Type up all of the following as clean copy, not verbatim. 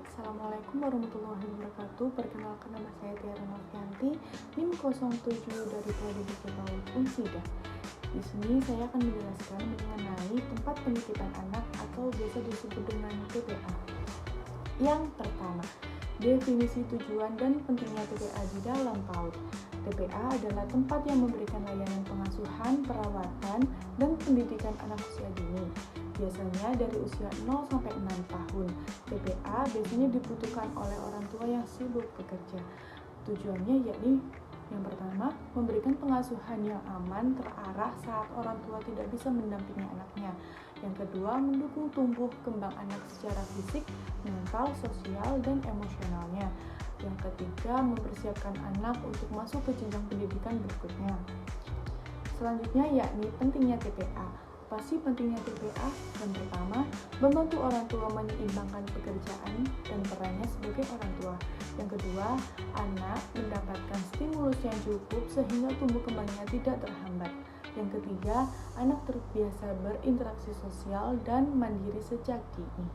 Assalamualaikum warahmatullahi wabarakatuh. Perkenalkan, nama saya Tiara Novianti, NIM 07 dari Prodi PAUD Unsida. Di sini saya akan menjelaskan mengenai tempat penitipan anak atau biasa disebut dengan TPA. Yang pertama, definisi tujuan dan pentingnya TPA di dalam PAUD. TPA adalah tempat yang memberikan layanan pengasuhan, perawatan, dan pendidikan anak usia dini. Biasanya dari usia 0 sampai 6 tahun. TPA biasanya dibutuhkan oleh orang tua yang sibuk bekerja. Tujuannya yakni yang pertama, memberikan pengasuhan yang aman, terarah saat orang tua tidak bisa mendampingi anaknya. Yang kedua, mendukung tumbuh kembang anak secara fisik, mental, sosial, dan emosionalnya. Yang ketiga, mempersiapkan anak untuk masuk ke jenjang pendidikan berikutnya. Selanjutnya yakni pentingnya TPA. Apa sih pentingnya TPA? Yang pertama, membantu orang tua menyeimbangkan pekerjaan dan perannya sebagai orang tua. Yang kedua, anak mendapatkan stimulus yang cukup sehingga tumbuh kembangnya tidak terhambat. Yang ketiga, anak terbiasa berinteraksi sosial dan mandiri sejak dini.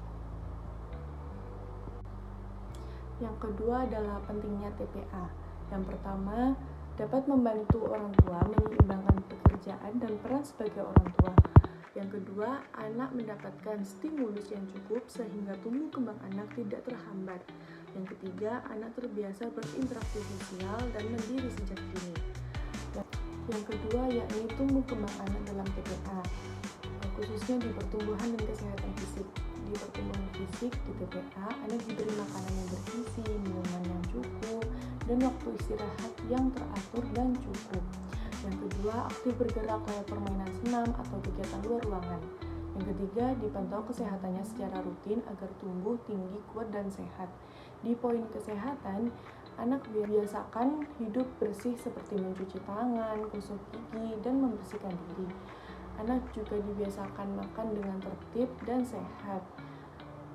Yang kedua adalah pentingnya TPA. Yang pertama, dapat membantu orang tua menyeimbangkan pekerjaan dan peran sebagai orang tua. Yang kedua, anak mendapatkan stimulus yang cukup sehingga tumbuh kembang anak tidak terhambat. Yang ketiga, anak terbiasa berinteraksi sosial dan mandiri sejak dini. Yang kedua yakni tumbuh kembang anak dalam TPA, khususnya di pertumbuhan dan kesehatan fisik. Di pertumbuhan fisik di TPA, anak diberi makanan yang bergizi, minuman yang cukup, dan waktu istirahat yang teratur dan cukup. Yang kedua, aktif bergerak lewat permainan senam atau kegiatan luar ruangan. Yang ketiga, dipantau kesehatannya secara rutin agar tumbuh tinggi, kuat, dan sehat. Di poin kesehatan, anak biasakan hidup bersih seperti mencuci tangan, gosok gigi, dan membersihkan diri. Anak juga dibiasakan makan dengan tertib dan sehat.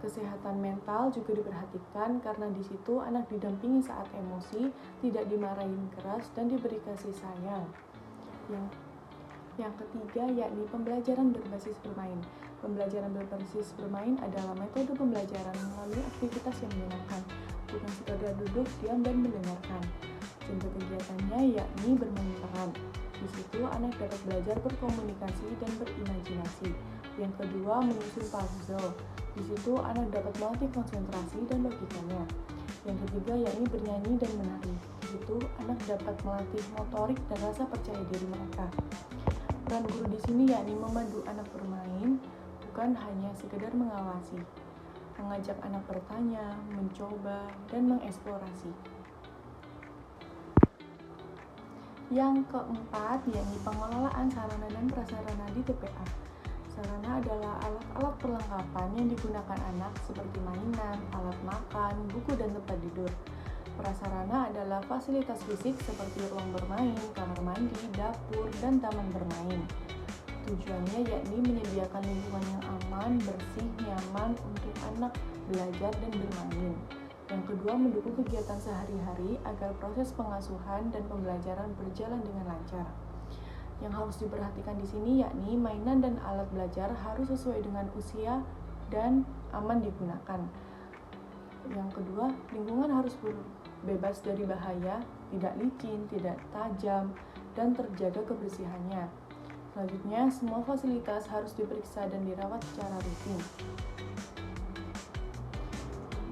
Kesehatan mental juga diperhatikan karena di situ anak didampingi saat emosi, tidak dimarahin keras, dan diberi kasih sayang. Yang ketiga yakni pembelajaran berbasis bermain. Pembelajaran berbasis bermain adalah metode pembelajaran melalui aktivitas yang menyenangkan, bukan sekadar duduk, diam, dan mendengarkan. Contoh kegiatannya yakni bermain peran. Di situ anak dapat belajar berkomunikasi dan berimajinasi. Yang kedua, menyusun puzzle. Di situ anak dapat melatih konsentrasi dan logikanya. Yang ketiga yakni bernyanyi dan menari. Di situ anak dapat melatih motorik dan rasa percaya diri mereka. Peran guru di sini yakni memandu anak bermain, bukan hanya sekedar mengawasi, mengajak anak bertanya, mencoba, dan mengeksplorasi. Yang keempat yakni pengelolaan sarana dan prasarana di TPA. Sarana adalah alat-alat perlengkapan yang digunakan anak seperti mainan, alat makan, buku, dan tempat tidur. Prasarana adalah fasilitas fisik seperti ruang bermain, kamar mandi, dapur, dan taman bermain. Tujuannya yakni menyediakan lingkungan yang aman, bersih, nyaman untuk anak belajar dan bermain. Yang kedua, mendukung kegiatan sehari-hari agar proses pengasuhan dan pembelajaran berjalan dengan lancar. Yang harus diperhatikan di sini yakni mainan dan alat belajar harus sesuai dengan usia dan aman digunakan. Yang kedua, lingkungan harus bebas dari bahaya, tidak licin, tidak tajam, dan terjaga kebersihannya. Selanjutnya, semua fasilitas harus diperiksa dan dirawat secara rutin.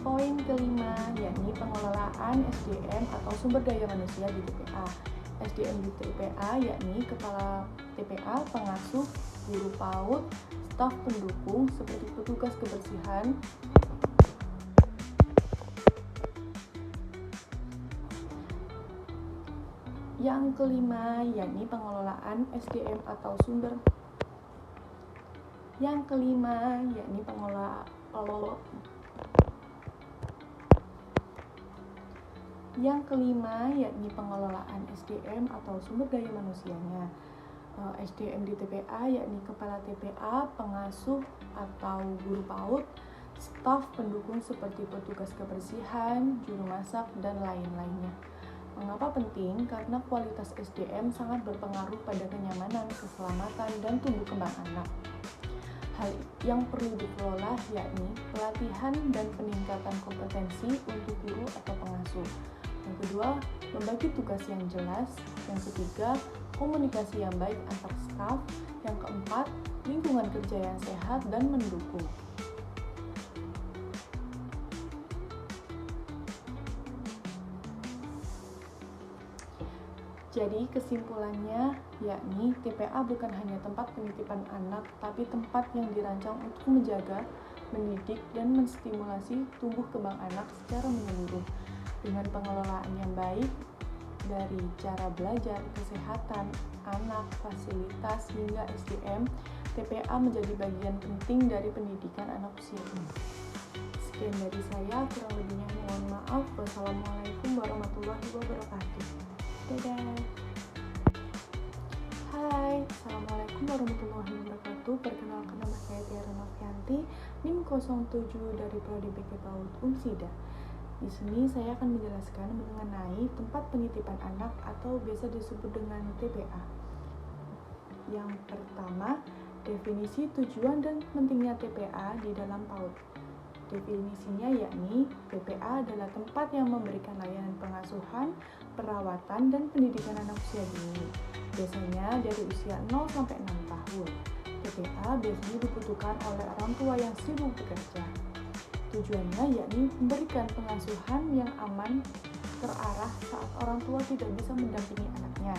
Poin kelima yakni pengelolaan SDM atau sumber daya manusia di TPA. SDM di TPA yakni kepala TPA, pengasuh, guru PAUD, staf pendukung seperti petugas kebersihan, Yang kelima yakni pengelolaan SDM atau sumber. Yang kelima yakni pengelolaan SDM atau sumber daya manusianya. SDM di TPA yakni kepala TPA, pengasuh atau guru PAUD, staf pendukung seperti petugas kebersihan, juru masak, dan lain-lainnya. Mengapa penting? Karena kualitas SDM sangat berpengaruh pada kenyamanan, keselamatan, dan tumbuh kembang anak. Hal yang perlu dikelola yakni pelatihan dan peningkatan kompetensi untuk guru atau pengasuh. Yang kedua, membagi tugas yang jelas. Yang ketiga, komunikasi yang baik antar staf. Yang keempat, lingkungan kerja yang sehat dan mendukung. Jadi kesimpulannya yakni TPA bukan hanya tempat penitipan anak, tapi tempat yang dirancang untuk menjaga, mendidik, dan menstimulasi tumbuh kembang anak secara menyeluruh. Dengan pengelolaan yang baik, dari cara belajar, kesehatan, anak, fasilitas, hingga SDM, TPA menjadi bagian penting dari pendidikan anak usia ini. Sekian dari saya, kurang lebihnya mohon maaf. Wassalamualaikum warahmatullahi wabarakatuh. Dadah. Hai, Assalamualaikum warahmatullahi wabarakatuh. Perkenalkan, nama saya Tiara Novianti, NIM 07 dari Prodi BK PAUD Unsida. Di sini saya akan menjelaskan mengenai tempat penitipan anak atau biasa disebut dengan TPA. Yang pertama, definisi tujuan dan pentingnya TPA di dalam PAUD. Definisinya yakni TPA adalah tempat yang memberikan layanan pengasuhan, perawatan, dan pendidikan anak usia dini, biasanya dari usia 0 sampai 6 tahun. TPA biasanya dibutuhkan oleh orang tua yang sibuk bekerja. Tujuannya yakni memberikan pengasuhan yang aman, terarah saat orang tua tidak bisa mendampingi anaknya.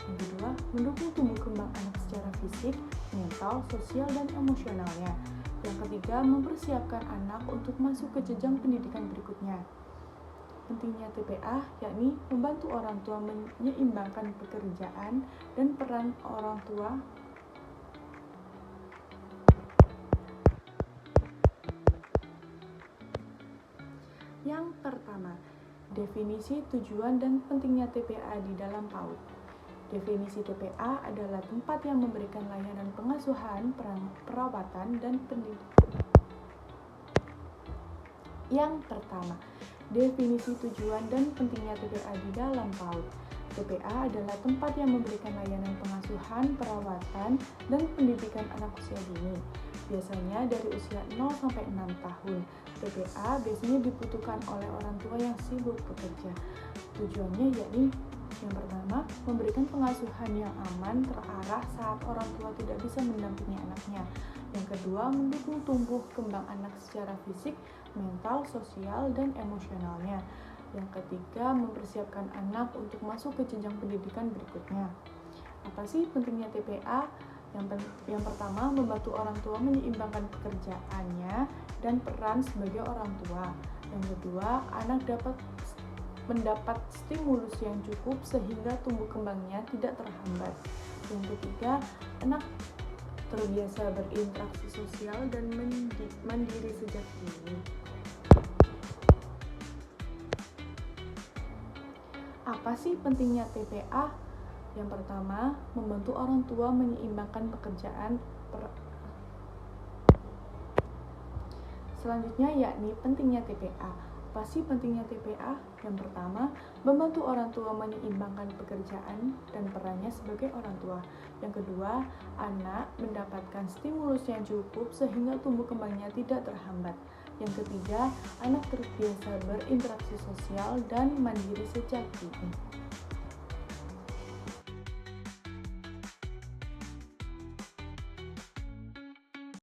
Yang kedua, mendukung tumbuh kembang anak secara fisik, mental, sosial, dan emosionalnya. Yang ketiga, mempersiapkan anak untuk masuk ke jenjang pendidikan berikutnya. Pentingnya TPA yakni membantu orang tua menyeimbangkan pekerjaan dan peran orang tua Yang pertama, definisi tujuan dan pentingnya TPA di dalam PAUD. Definisi TPA adalah tempat yang memberikan layanan pengasuhan, perawatan, dan pendidikan. Yang pertama, definisi tujuan dan pentingnya TPA di dalam PAUD. TPA adalah tempat yang memberikan layanan pengasuhan, perawatan, dan pendidikan anak usia dini, biasanya dari usia 0 sampai 6 tahun. TPA biasanya dibutuhkan oleh orang tua yang sibuk bekerja. Tujuannya yakni yang pertama, memberikan pengasuhan yang aman, terarah saat orang tua tidak bisa mendampingi anaknya. Yang kedua, mendukung tumbuh kembang anak secara fisik, mental, sosial, dan emosionalnya. Yang ketiga, mempersiapkan anak untuk masuk ke jenjang pendidikan berikutnya. Apa sih pentingnya TPA? Yang pertama, membantu orang tua menyeimbangkan pekerjaannya dan peran sebagai orang tua. Yang kedua, anak dapat mendapat stimulus yang cukup sehingga tumbuh kembangnya tidak terhambat. Yang ketiga, anak terbiasa berinteraksi sosial dan mandiri sejak dini. Apa sih pentingnya TPA? Yang pertama, membantu orang tua menyeimbangkan pekerjaan. Selanjutnya yakni pentingnya TPA. Apa sih pentingnya TPA? Yang pertama, membantu orang tua menyeimbangkan pekerjaan dan perannya sebagai orang tua. Yang kedua, anak mendapatkan stimulus yang cukup sehingga tumbuh kembangnya tidak terhambat. Yang ketiga, anak terbiasa berinteraksi sosial dan mandiri sejak dini.